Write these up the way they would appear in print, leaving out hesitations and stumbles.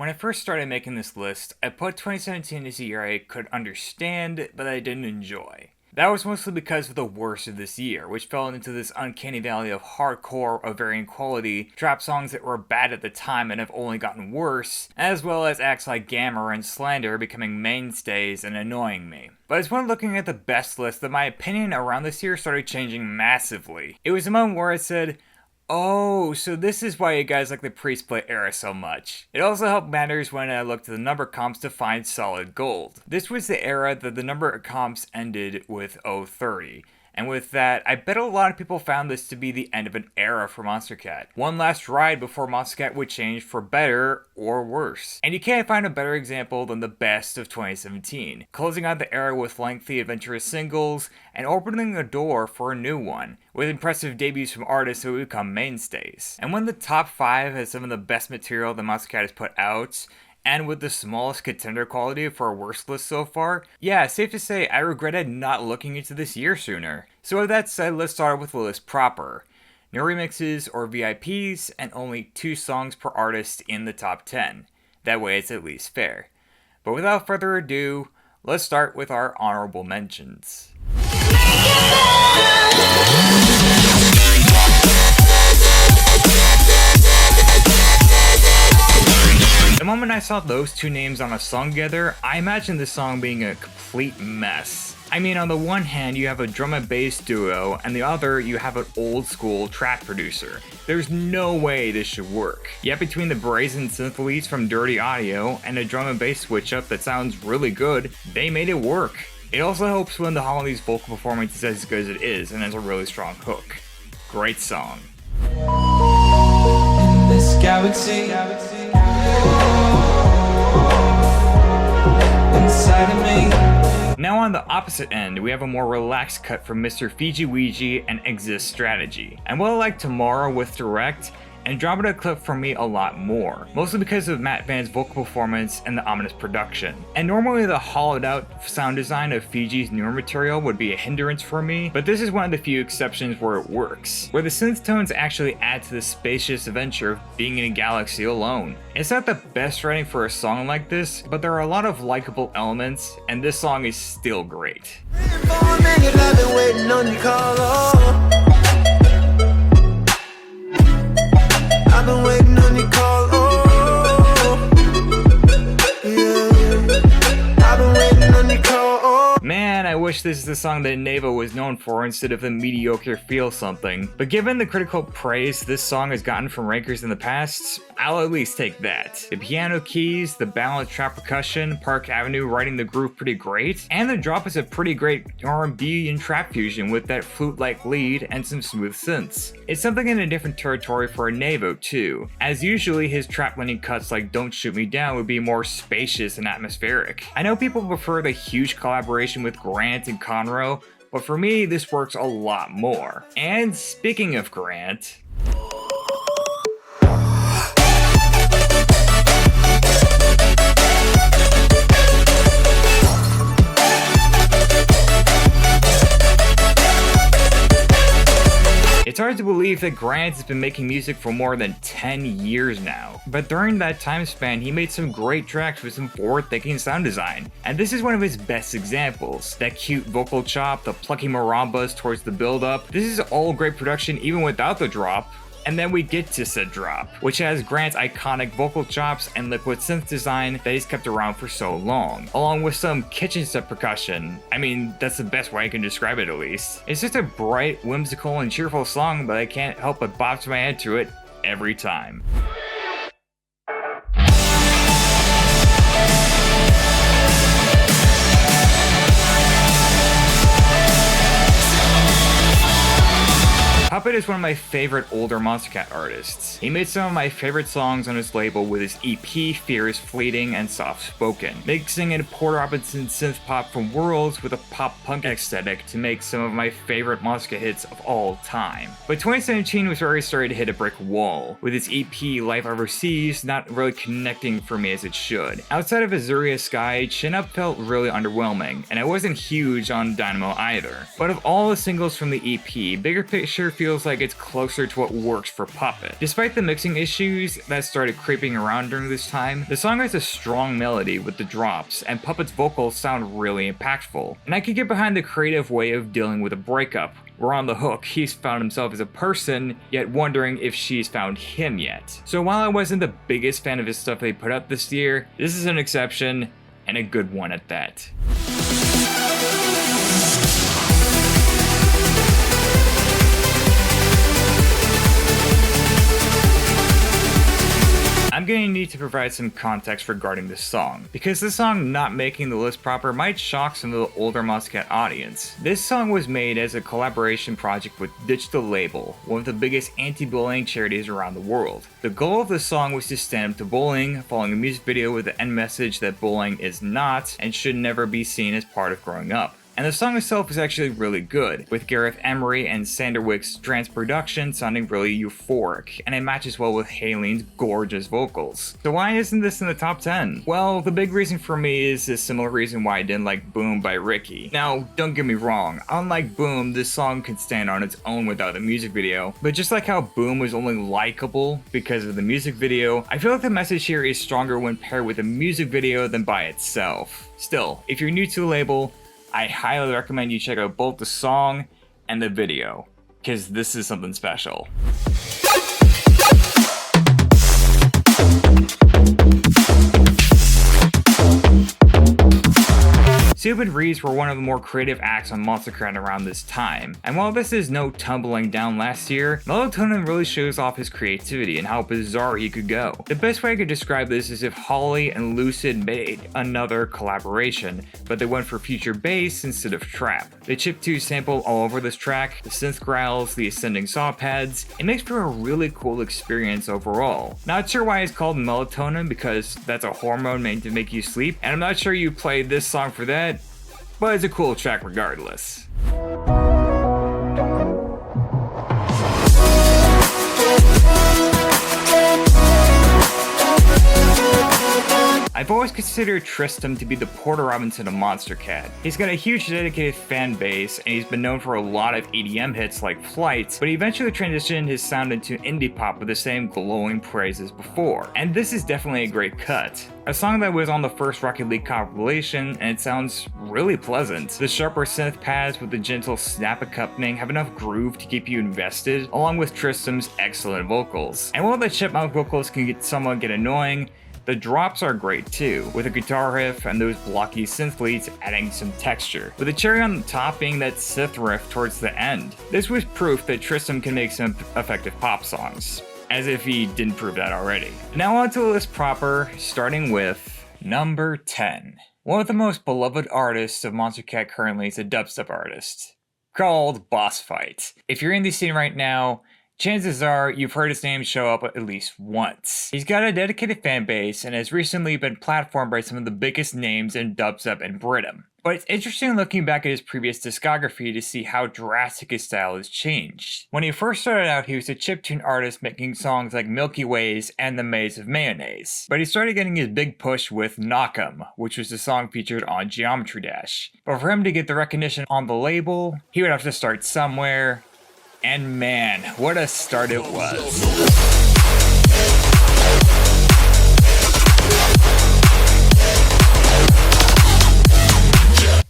When I first started making this list, I put 2017 as a year I could understand, but I didn't enjoy. That was mostly because of the worst of this year, which fell into this uncanny valley of hardcore of varying quality, trap songs that were bad at the time and have only gotten worse, as well as acts like Gamma and Slander becoming mainstays and annoying me. But it's when looking at the best list that my opinion around this year started changing massively. It was a moment where I said, oh, so this is why you guys like the pre-split era so much. It also helped matters when I looked at the number comps to find solid gold. This was the era that the number of comps ended with 030. And with that, I bet a lot of people found this to be the end of an era for Monstercat. One last ride before Monstercat would change for better or worse. And you can't find a better example than the best of 2017, closing out the era with lengthy adventurous singles and opening a door for a new one, with impressive debuts from artists who would become mainstays. And when the top 5 has some of the best material that Monstercat has put out, and with the smallest contender quality for our worst list so far, yeah, safe to say I regretted not looking into this year sooner. So with that said, let's start with the list proper. No remixes or VIPs, and only 2 songs per artist in the top 10. That way it's at least fair. But without further ado, let's start with our honorable mentions. The moment I saw those 2 names on a song together, I imagined this song being a complete mess. I mean, on the one hand, you have a drum and bass duo, and the other, you have an old school track producer. There's no way this should work. Yet between the brazen synth leads from Dirty Audio and a drum and bass switch up that sounds really good, they made it work. It also helps when the Holly's vocal performance is as good as it is and has a really strong hook. Great song. In this galaxy, inside of me. Now on the opposite end, we have a more relaxed cut from Mr. Fiji Ouija and Exist Strategy. And while I like Tomorrow with Direct, Andromeda clipped for me a lot more, mostly because of Matt Van's vocal performance and the ominous production. And normally the hollowed out sound design of Fiji's newer material would be a hindrance for me, but this is one of the few exceptions where it works, where the synth tones actually add to the spacious adventure of being in a galaxy alone. It's not the best writing for a song like this, but there are a lot of likable elements, and this song is still great. I've been waiting on your call, yeah. I've been waiting on your call, Man, I wish this is the song that Neva was known for instead of the mediocre Feel Something. But given the critical praise this song has gotten from rankers in the past, I'll at least take that. The piano keys, the balanced trap percussion, Park Avenue writing the groove pretty great, and the drop is a pretty great R&B and trap fusion with that flute-like lead and some smooth synths. It's something in a different territory for a Nevo too, as usually his trap blending cuts like Don't Shoot Me Down would be more spacious and atmospheric. I know people prefer the huge collaboration with Grant and Conroe, but for me this works a lot more. And speaking of Grant, it's hard to believe that Grant has been making music for more than 10 years now, but during that time span he made some great tracks with some forward-thinking sound design, and this is one of his best examples. That cute vocal chop, the plucky marambas towards the build-up, this is all great production even without the drop. And then we get to said drop, which has Grant's iconic vocal chops and liquid synth design that he's kept around for so long, along with some kitchen set percussion. I mean, that's the best way I can describe it at least. It's just a bright, whimsical, and cheerful song, but I can't help but bob my head to it every time. Puppet is one of my favorite older Monstercat artists. He made some of my favorite songs on his label with his EP Fear is Fleeting and Soft Spoken, mixing in Porter Robinson synth pop from Worlds with a pop punk aesthetic to make some of my favorite Monstercat hits of all time. But 2017 was where he started to hit a brick wall, with his EP Life Overseas not really connecting for me as it should. Outside of Azuria Sky, Chin Up felt really underwhelming, and I wasn't huge on Dynamo either. But of all the singles from the EP, Bigger Picture feels feels like it's closer to what works for Puppet. Despite the mixing issues that started creeping around during this time, the song has a strong melody with the drops, and Puppet's vocals sound really impactful. And I could get behind the creative way of dealing with a breakup, where on the hook he's found himself as a person, yet wondering if she's found him yet. So while I wasn't the biggest fan of his stuff they put out this year, this is an exception, and a good one at that. I'm going to need to provide some context regarding this song, because this song not making the list proper might shock some of the older Monstercat audience. This song was made as a collaboration project with Ditch the Label, one of the biggest anti-bullying charities around the world. The goal of the song was to stand up to bullying, following a music video with the end message that bullying is not and should never be seen as part of growing up. And the song itself is actually really good, with Gareth Emery and Sanderwick's trance production sounding really euphoric, and it matches well with Hayleen's gorgeous vocals. So why isn't this in the top 10? Well, the big reason for me is a similar reason why I didn't like Boom by Ricky. Now, don't get me wrong, unlike Boom, this song can stand on its own without a music video, but just like how Boom was only likable because of the music video, I feel like the message here is stronger when paired with a music video than by itself. Still, if you're new to the label, I highly recommend you check out both the song and the video, because this is something special. Soup and Reese were one of the more creative acts on Monstercat around this time, and while this is no tumbling down last year, Melatonin really shows off his creativity and how bizarre he could go. The best way I could describe this is if Holly and Lucid made another collaboration, but they went for future bass instead of trap. The chiptune sample all over this track, the synth growls, the ascending saw pads, it makes for a really cool experience overall. Not sure why it's called Melatonin, because that's a hormone made to make you sleep, and I'm not sure you played this song for that, but it's a cool track regardless. I've always considered Tristram to be the Porter Robinson of Monstercat. He's got a huge dedicated fan base, and he's been known for a lot of EDM hits like Flight, but he eventually transitioned his sound into indie pop with the same glowing praise as before. And this is definitely a great cut. A song that was on the first Rocket League compilation, and it sounds really pleasant. The sharper synth pads with the gentle snap accompanying have enough groove to keep you invested, along with Tristram's excellent vocals. And while the chipmunk vocals can somewhat get annoying, the drops are great too, with a guitar riff and those blocky synth leads adding some texture, with the cherry on the top being that synth riff towards the end. This was proof that Tristram can make some effective pop songs, as if he didn't prove that already. Now on to the list proper, starting with number 10. One of the most beloved artists of Monstercat currently is a dubstep artist, called Boss Fight. If you're in the scene right now, chances are you've heard his name show up at least once. He's got a dedicated fan base and has recently been platformed by some of the biggest names in dubstep in Britain. But it's interesting looking back at his previous discography to see how drastic his style has changed. When he first started out, he was a chiptune artist making songs like Milky Ways and The Maze of Mayonnaise. But he started getting his big push with Knock 'Em, which was the song featured on Geometry Dash. But for him to get the recognition on the label, he would have to start somewhere. And man, what a start it was.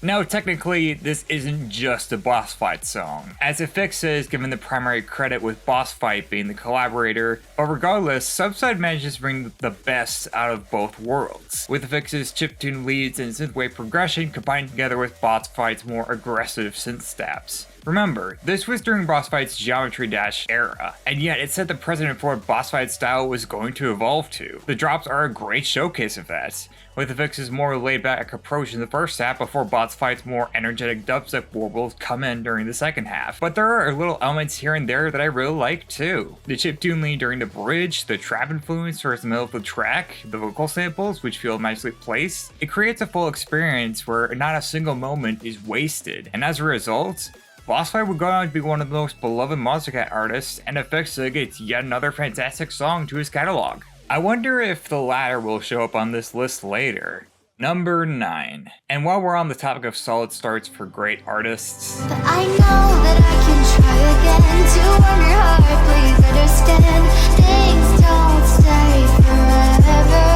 Now technically, this isn't just a Boss Fight song, as Affix is given the primary credit with Boss Fight being the collaborator, but regardless, Subside manages to bring the best out of both worlds, with Affix's chiptune leads and synthwave progression combined together with Boss Fight's more aggressive synth stabs. Remember, this was during Boss Fight's Geometry Dash era, and yet it set the precedent for what Boss Fight's style was going to evolve to. The drops are a great showcase of that, with Affix's more laid-back approach in the first half before Boss Fight's more energetic dubstep warbles come in during the second half. But there are little elements here and there that I really like too. The chiptune lead during the bridge, the trap influence towards the middle of the track, the vocal samples which feel nicely placed. It creates a full experience where not a single moment is wasted, and as a result, Boss Fight would go on to be one of the most beloved Monstercat artists, and Affix gets yet another fantastic song to his catalog. I wonder if the latter will show up on this list later. Number 9. And while we're on the topic of solid starts for great artists, but I know that I can try again to warm your heart. Please understand, things don't stay forever.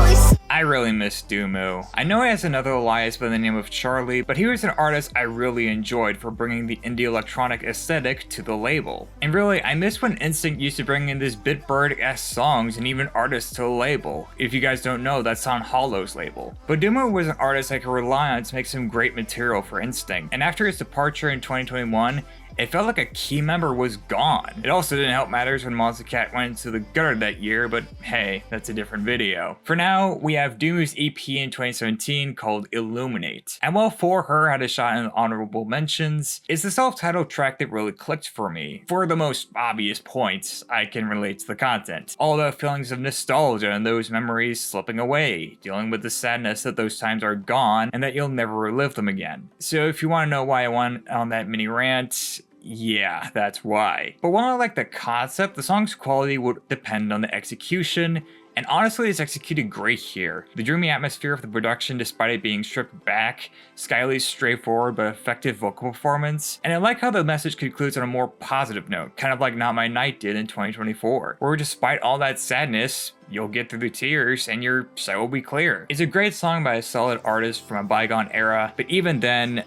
We see I really miss Dumu. I know he has another alias by the name of Charlie, but he was an artist I really enjoyed for bringing the indie electronic aesthetic to the label. And really, I miss when Instinct used to bring in these Bitbird-esque songs and even artists to the label. If you guys don't know, that's on Hollow's label. But Dumu was an artist I could rely on to make some great material for Instinct, and after his departure in 2021, it felt like a key member was gone. It also didn't help matters when Monstercat went into the gutter that year, but hey, that's a different video. For now, we have Dumu's EP in 2017 called Illuminate. And while For Her had a shot in the honorable mentions, it's the self-titled track that really clicked for me. For the most obvious points, I can relate to the content. All the feelings of nostalgia and those memories slipping away, dealing with the sadness that those times are gone and that you'll never relive them again. So if you want to know why I went on that mini rant, yeah, that's why. But while I like the concept, the song's quality would depend on the execution, and honestly it's executed great here. The dreamy atmosphere of the production despite it being stripped back, Skyly's straightforward but effective vocal performance, and I like how the message concludes on a more positive note, kind of like Not My Night did in 2024, where despite all that sadness, you'll get through the tears and your sight will be clear. It's a great song by a solid artist from a bygone era, but even then,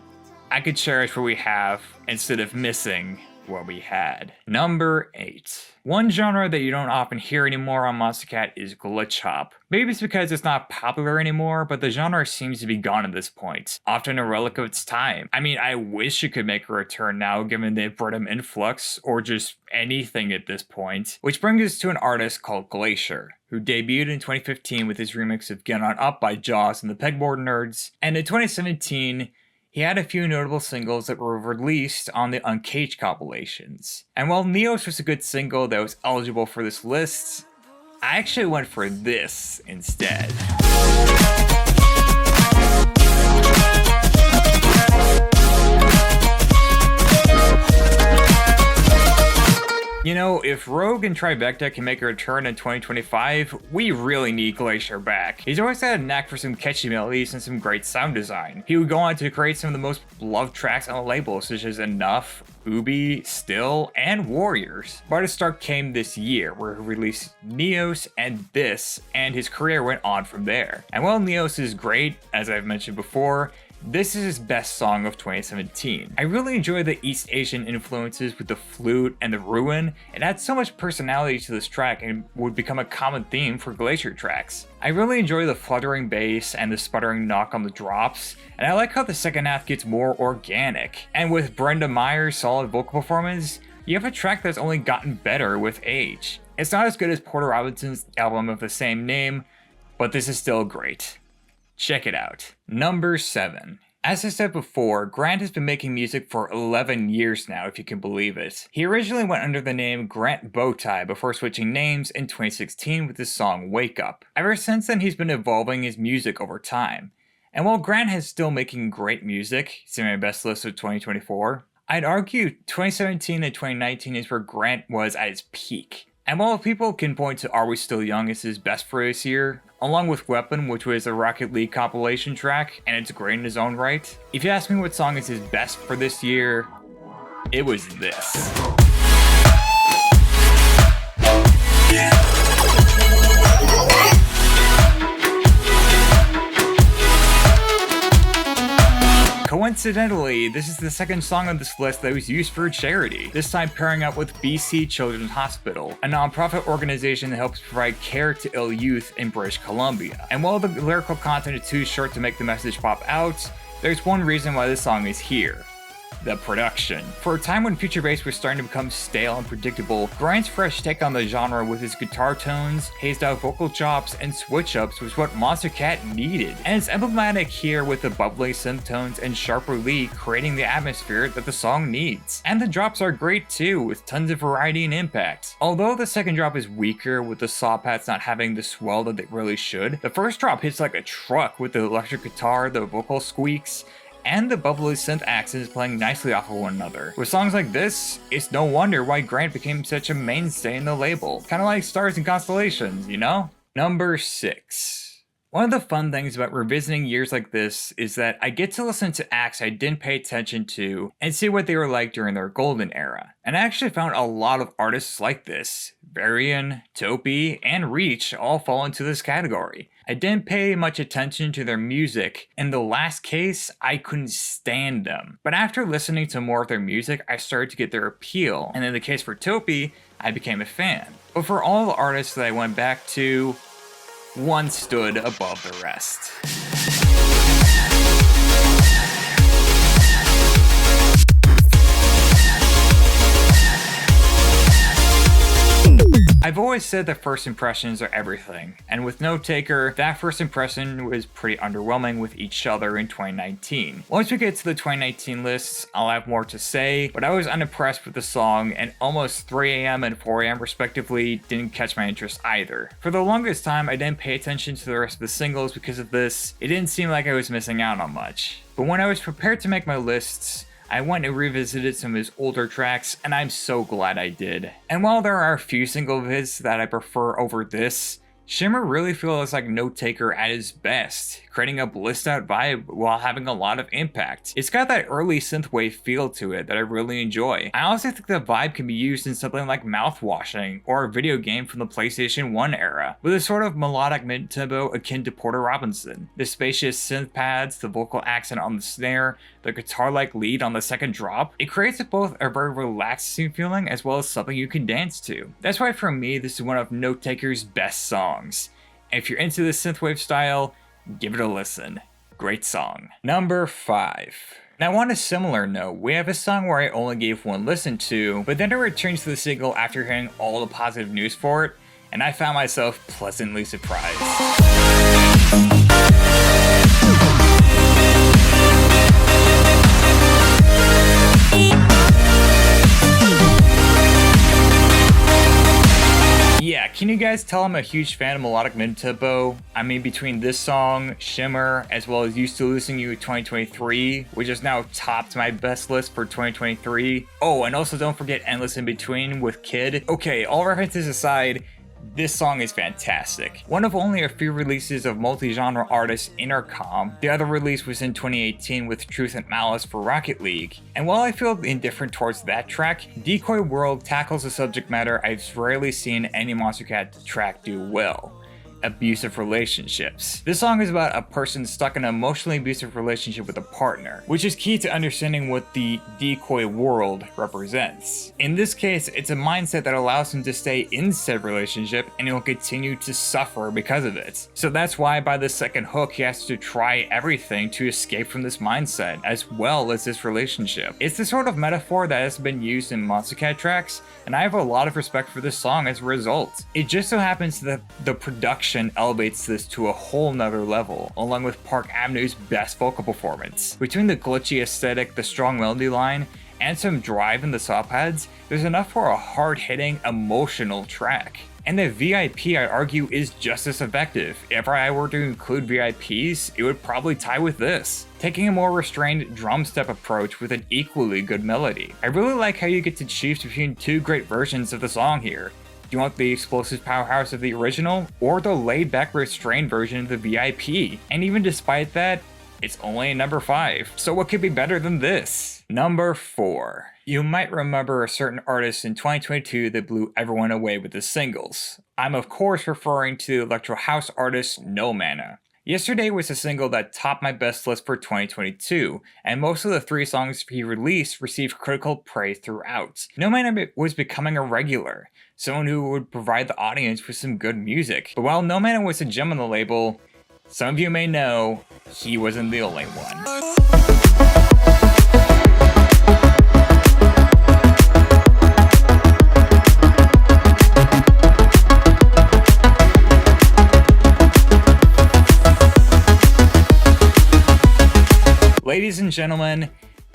I could cherish what we have instead of missing what we had. Number 8. One genre that you don't often hear anymore on Monstercat is glitch hop. Maybe it's because it's not popular anymore, but the genre seems to be gone at this point, often a relic of its time. I mean, I wish it could make a return now given the Brittum influx, or just anything at this point. Which brings us to an artist called Glacier, who debuted in 2015 with his remix of Get On Up by Jaws and the Pegboard Nerds, and in 2017, he had a few notable singles that were released on the Uncaged compilations. And while Neos was a good single that was eligible for this list, I actually went for this instead. You know, if Rogue and Trivecta can make a return in 2025, we really need Glacier back. He's always had a knack for some catchy melodies and some great sound design. He would go on to create some of the most loved tracks on the label, such as Enough, Ubi, Still, and Warriors. But his start came this year, where he released Neos and this, and his career went on from there. And while Neos is great, as I've mentioned before, this is his best song of 2017. I really enjoy the East Asian influences with the flute and the ruin. It adds so much personality to this track and would become a common theme for Glacier tracks. I really enjoy the fluttering bass and the sputtering knock on the drops, and I like how the second half gets more organic. And with Brenda Meyer's solid vocal performance, you have a track that's only gotten better with age. It's not as good as Porter Robinson's album of the same name, but this is still great. Check it out. Number 7. As I said before, Grant has been making music for 11 years now, if you can believe it. He originally went under the name Grant Bowtie before switching names in 2016 with his song Wake Up. Ever since then, he's been evolving his music over time. And while Grant is still making great music, he's in my best list of 2024, I'd argue 2017 and 2019 is where Grant was at his peak. And while people can point to Are We Still Young as his best for this year, along with Weapon, which was a Rocket League compilation track, and it's great in its own right, if you ask me what song is his best for this year, it was this. Coincidentally, this is the second song on this list that was used for a charity, this time pairing up with BC Children's Hospital, a non-profit organization that helps provide care to ill youth in British Columbia. And while the lyrical content is too short to make the message pop out, there's one reason why this song is here. The production. For a time when future bass was starting to become stale and predictable, Grant's fresh take on the genre with his guitar tones, hazed out vocal chops, and switch-ups was what Monstercat needed. And it's emblematic here with the bubbly synth tones and sharper lead creating the atmosphere that the song needs. And the drops are great too, with tons of variety and impact. Although the second drop is weaker, with the saw pads not having the swell that they really should, the first drop hits like a truck with the electric guitar, the vocal squeaks, and the bubbly synth accents playing nicely off of one another. With songs like this, it's no wonder why Grant became such a mainstay in the label. Kinda like Stars and Constellations, you know? Number 6. One of the fun things about revisiting years like this is that I get to listen to acts I didn't pay attention to and see what they were like during their golden era. And I actually found a lot of artists like this. Varian, Topi, and Reach all fall into this category. I didn't pay much attention to their music. In the last case, I couldn't stand them. But after listening to more of their music, I started to get their appeal. And in the case for Topi, I became a fan. But for all the artists that I went back to, one stood above the rest. I've always said that first impressions are everything, and with Note Taker, that first impression was pretty underwhelming with Each Other in 2019. Once we get to the 2019 lists, I'll have more to say, but I was unimpressed with the song, and almost 3 AM and 4 AM respectively didn't catch my interest either. For the longest time, I didn't pay attention to the rest of the singles because of this. It didn't seem like I was missing out on much. But when I was prepared to make my lists, I went and revisited some of his older tracks, and I'm so glad I did. And while there are a few single of his that I prefer over this, Shimmer really feels like Note Taker at his best, creating a blissed out vibe while having a lot of impact. It's got that early synthwave feel to it that I really enjoy. I also think the vibe can be used in something like Mouthwashing or a video game from the PlayStation 1 era, with a sort of melodic mid-tempo akin to Porter Robinson. The spacious synth pads, the vocal accent on the snare, the guitar-like lead on the second drop, it creates both a very relaxing feeling as well as something you can dance to. That's why for me, this is one of Note Taker's best songs. And if you're into the synthwave style, give it a listen. Great song. Number 5. Now on a similar note, we have a song where I only gave one listen to, but then I returned to the single after hearing all the positive news for it, and I found myself pleasantly surprised. Yeah, can you guys tell I'm a huge fan of melodic mid-tempo? I mean, between this song, Shimmer, as well as Used to Losing You 2023, which is now topped my best list for 2023. Oh, and also don't forget Endless in Between with Kid. Okay, all references aside, this song is fantastic. One of only a few releases of multi-genre artist Intercom. The other release was in 2018 with Truth and Malice for Rocket League. And while I feel indifferent towards that track, Decoy World tackles a subject matter I've rarely seen any Monstercat track do well. Abusive relationships. This song is about a person stuck in an emotionally abusive relationship with a partner, which is key to understanding what the Decoy world represents. In this case, it's a mindset that allows him to stay in said relationship and he'll continue to suffer because of it. So that's why by the second hook he has to try everything to escape from this mindset as well as this relationship. It's the sort of metaphor that has been used in Monstercat tracks, and I have a lot of respect for this song as a result. It just so happens that the production elevates this to a whole nother level, along with Park Avenue's best vocal performance. Between the glitchy aesthetic, the strong melody line, and some drive in the saw pads, there's enough for a hard-hitting, emotional track. And the VIP, I argue, is just as effective. If I were to include VIPs, it would probably tie with this, taking a more restrained drum step approach with an equally good melody. I really like how you get to choose between two great versions of the song here. Do you want the explosive powerhouse of the original, or the laid-back restrained version of the VIP? And even despite that, it's only a number 5. So what could be better than this? Number 4. You might remember a certain artist in 2022 that blew everyone away with his singles. I'm of course referring to electro house artist No Mana. Yesterday was a single that topped my best list for 2022, and most of the 3 songs he released received critical praise throughout. No Mana was becoming a regular, someone who would provide the audience with some good music. But while No Mana was a gem on the label, some of you may know, he wasn't the only one. Ladies and gentlemen,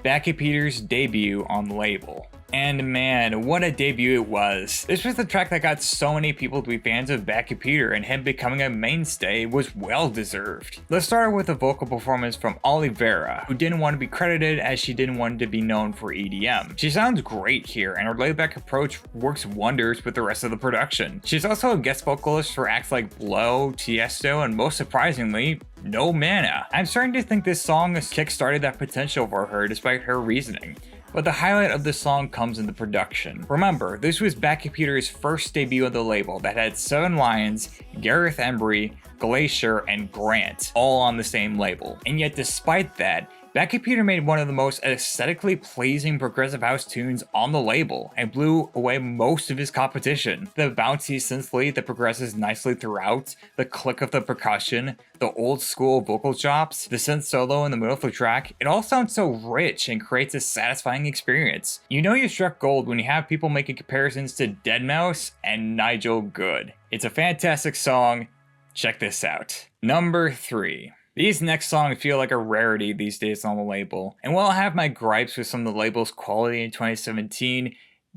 Becky Peters' debut on the label. And man, what a debut it was. This was the track that got so many people to be fans of Bad Computer, and him becoming a mainstay was well deserved. Let's start with a vocal performance from Olivera, who didn't want to be credited as she didn't want to be known for EDM. She sounds great here, and her laid-back approach works wonders with the rest of the production. She's also a guest vocalist for acts like Blow, Tiesto, and most surprisingly, No Mana. I'm starting to think this song has kickstarted that potential for her despite her reasoning. But the highlight of the song comes in the production. Remember, this was Bad Computer's first debut on the label that had 7 Lions, Gareth Embry, Glacier, and Grant all on the same label. And yet despite that, Bad Computer made one of the most aesthetically pleasing progressive house tunes on the label and blew away most of his competition. The bouncy synth lead that progresses nicely throughout, the click of the percussion, the old school vocal chops, the synth solo in the middle of the track, it all sounds so rich and creates a satisfying experience. You know you struck gold when you have people making comparisons to Deadmau5 and Nigel Good. It's a fantastic song. Check this out. Number 3. These next songs feel like a rarity these days on the label, and while I have my gripes with some of the label's quality in 2017,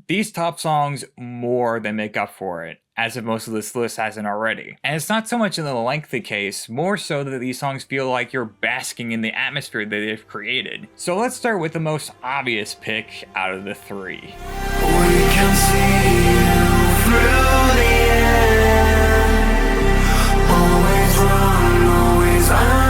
these top songs more than make up for it, as if most of this list hasn't already. And it's not so much in the lengthy case, more so that these songs feel like you're basking in the atmosphere that they've created. So let's start with the most obvious pick out of the 3. We can see you through the end. Always wrong, always undermined.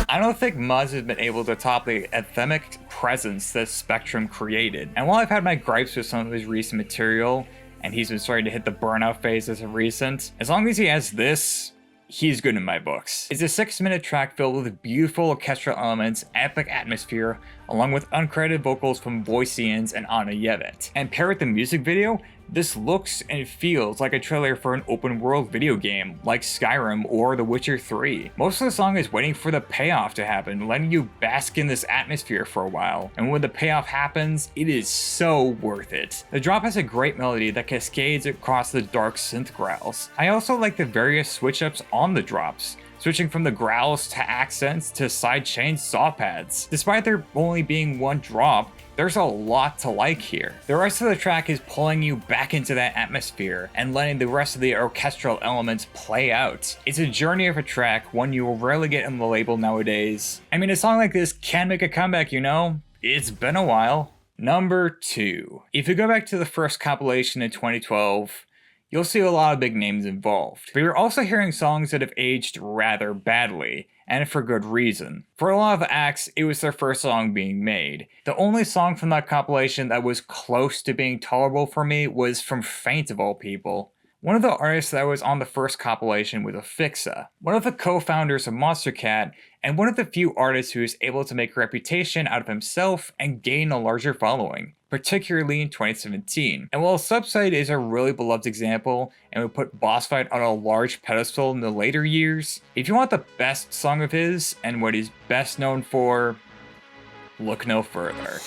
I don't think Muzz has been able to top the anthemic presence that Spectrum created. And while I've had my gripes with some of his recent material, and he's been starting to hit the burnout phase as of recent, as long as he has this, he's good in my books. It's a 6-minute track filled with beautiful orchestral elements, epic atmosphere, along with uncredited vocals from Voicians and Anna Yevet. And paired with the music video, this looks and feels like a trailer for an open world video game, like Skyrim or The Witcher 3. Most of the song is waiting for the payoff to happen, letting you bask in this atmosphere for a while. And when the payoff happens, it is so worth it. The drop has a great melody that cascades across the dark synth growls. I also like the various switch ups on the drops, switching from the growls to accents to sidechain saw pads. Despite there only being one drop, there's a lot to like here. The rest of the track is pulling you back into that atmosphere and letting the rest of the orchestral elements play out. It's a journey of a track, one you will rarely get on the label nowadays. I mean, a song like this can make a comeback, you know? It's been a while. Number 2. If you go back to the first compilation in 2012, you'll see a lot of big names involved. But you're also hearing songs that have aged rather badly, and for good reason. For a lot of acts, it was their first song being made. The only song from that compilation that was close to being tolerable for me was from Faint of all people. One of the artists that was on the first compilation was Afixa, one of the co-founders of Monstercat, and one of the few artists who was able to make a reputation out of himself and gain a larger following, particularly in 2017. And while Subside is a really beloved example, and would put Boss Fight on a large pedestal in the later years, if you want the best song of his, and what he's best known for, look no further.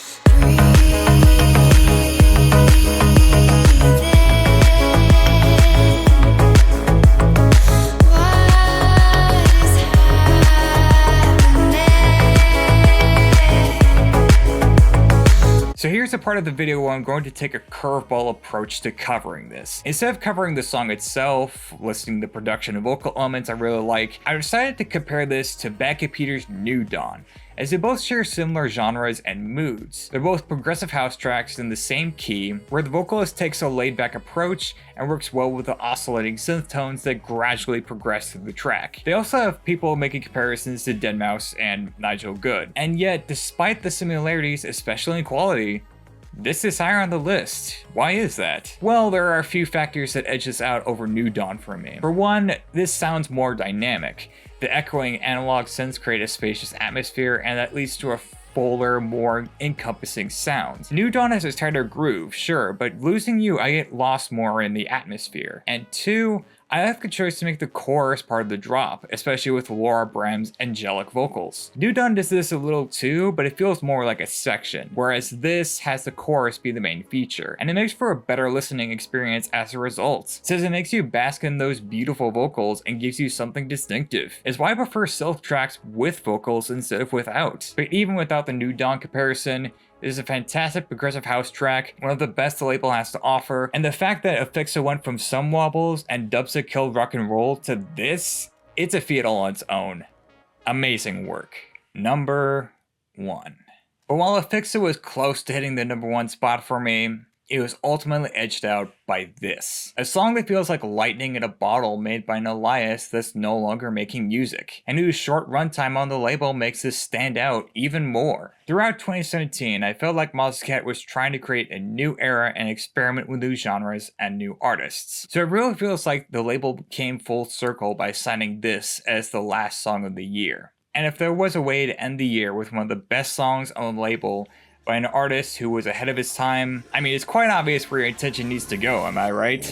So here's a part of the video where I'm going to take a curveball approach to covering this. Instead of covering the song itself, listing the production and vocal elements I really like, I decided to compare this to Bad Computer's New Dawn, as they both share similar genres and moods. They're both progressive house tracks in the same key, where the vocalist takes a laid-back approach and works well with the oscillating synth tones that gradually progress through the track. They also have people making comparisons to Deadmau5 and Nigel Good. And yet, despite the similarities, especially in quality, this is higher on the list. Why is that? Well, there are a few factors that edge this out over New Dawn for me. For one, this sounds more dynamic. The echoing analog synths create a spacious atmosphere, and that leads to a fuller, more encompassing sound. New Dawn has a tighter groove, sure, but losing you, I get lost more in the atmosphere. And 2, I like the choice to make the chorus part of the drop, especially with Laura Bram's angelic vocals. New Dawn does this a little too, but it feels more like a section, whereas this has the chorus be the main feature, and it makes for a better listening experience as a result, since it makes you bask in those beautiful vocals and gives you something distinctive. It's why I prefer self tracks with vocals instead of without. But even without the New Dawn comparison, This is a fantastic progressive house track, one of the best the label has to offer, and the fact that Afixa went from Some Wobbles and Dubstep Killed Rock and Roll to this, it's a feat all on its own. Amazing work. Number 1. But while Afixa was close to hitting the number 1 spot for me, it was ultimately edged out by this. A song that feels like lightning in a bottle made by an Elias that's no longer making music, and whose short runtime on the label makes this stand out even more. Throughout 2017, I felt like Monstercat was trying to create a new era and experiment with new genres and new artists. So it really feels like the label came full circle by signing this as the last song of the year. And if there was a way to end the year with one of the best songs on the label by an artist who was ahead of his time, I mean, it's quite obvious where your attention needs to go, am I right?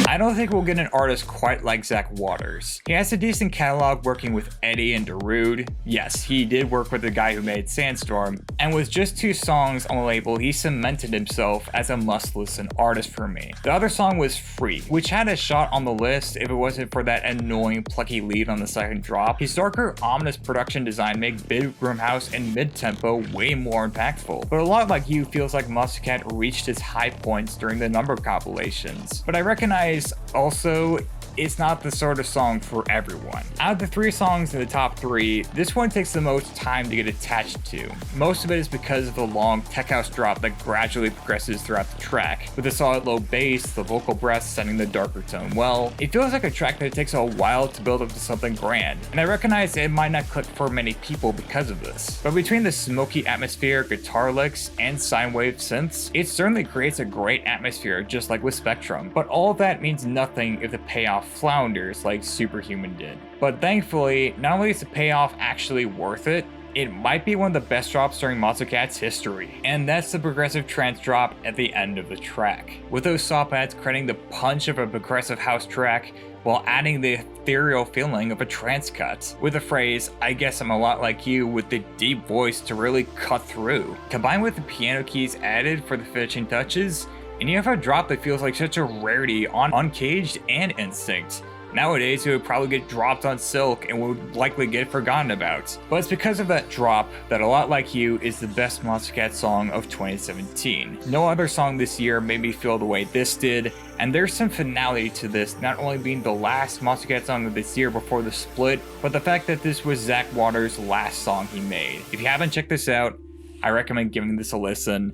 I don't think we'll get an artist quite like Zach Waters. He has a decent catalog working with Eddie and Darude. Yes, he did work with the guy who made Sandstorm, and with just 2 songs on the label, he cemented himself as a must-listen artist for me. The other song was Free, which had a shot on the list if it wasn't for that annoying plucky lead on the second drop. His darker, ominous production design made Big Room House and mid-tempo way more impactful, but a lot like you feels like Monstercat reached its high points during the number compilations. But I recognize also, it's not the sort of song for everyone. Out of the 3 songs in the top 3, this one takes the most time to get attached to. Most of it is because of the long tech house drop that gradually progresses throughout the track, with a solid low bass, the vocal breaths setting the darker tone well. It feels like a track that takes a while to build up to something grand, and I recognize it might not click for many people because of this. But between the smoky atmosphere, guitar licks, and sine wave synths, it certainly creates a great atmosphere just like with Spectrum. But all of that means nothing if the payoff flounders like Superhuman did. But thankfully, not only is the payoff actually worth it, it might be one of the best drops during Monstercat's history. And that's the progressive trance drop at the end of the track, with those saw pads creating the punch of a progressive house track while adding the ethereal feeling of a trance cut, with the phrase, "I guess I'm a lot like you," with the deep voice to really cut through. Combined with the piano keys added for the finishing touches, and you have a drop that feels like such a rarity on Uncaged and Instinct. Nowadays, it would probably get dropped on Silk and would likely get forgotten about. But it's because of that drop that A Lot Like You is the best Monstercat song of 2017. No other song this year made me feel the way this did, and there's some finality to this not only being the last Monstercat song of this year before the split, but the fact that this was Zach Waters' last song he made. If you haven't checked this out, I recommend giving this a listen.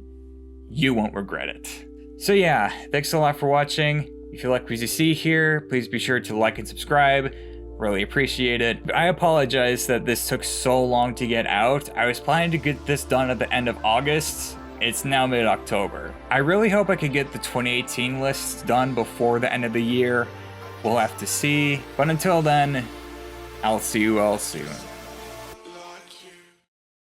You won't regret it. So yeah, thanks a lot for watching. If you like what you see here, please be sure to like and subscribe. Really appreciate it. I apologize that this took so long to get out. I was planning to get this done at the end of August. It's now mid-October. I really hope I could get the 2018 lists done before the end of the year. We'll have to see. But until then, I'll see you all soon.